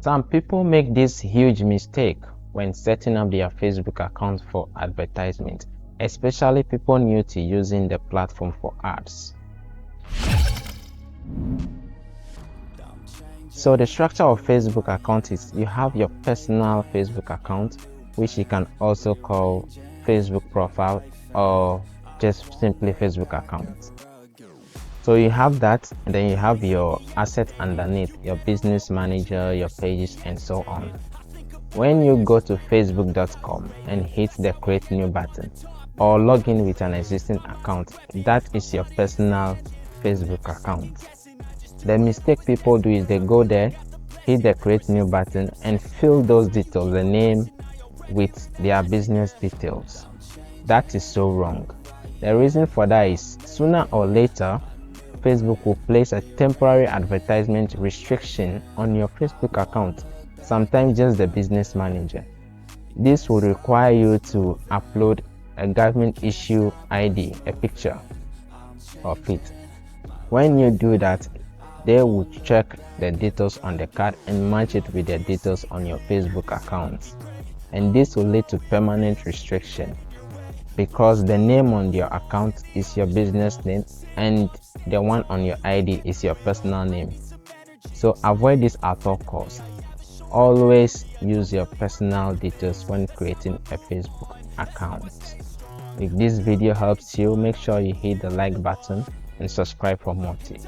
Some people make this huge mistake when setting up their Facebook account for advertisement, especially people new to using the platform for ads. So the structure of Facebook account is you have your personal Facebook account, which you can also call Facebook profile or just simply Facebook account. So you have that, and then you have your asset underneath, your business manager, your pages, and so on. When you go to facebook.com and hit the create new button or log in with an existing account, that is your personal Facebook account. The mistake people do is they go there, hit the create new button and fill those details, the name with their business details. That is so wrong. The reason for that is sooner or later Facebook will place a temporary advertisement restriction on your Facebook account, sometimes just the business manager. This will require you to upload a government issue ID, a picture of it. When you do that, they will check the details on the card and match it with the details on your Facebook account. And this will lead to permanent restriction because the name on your account is your business name and the one on your ID is your personal name. So avoid this at all costs. Always use your personal details when creating a Facebook account. If this video helps you, make sure you hit the like button and subscribe for more tips.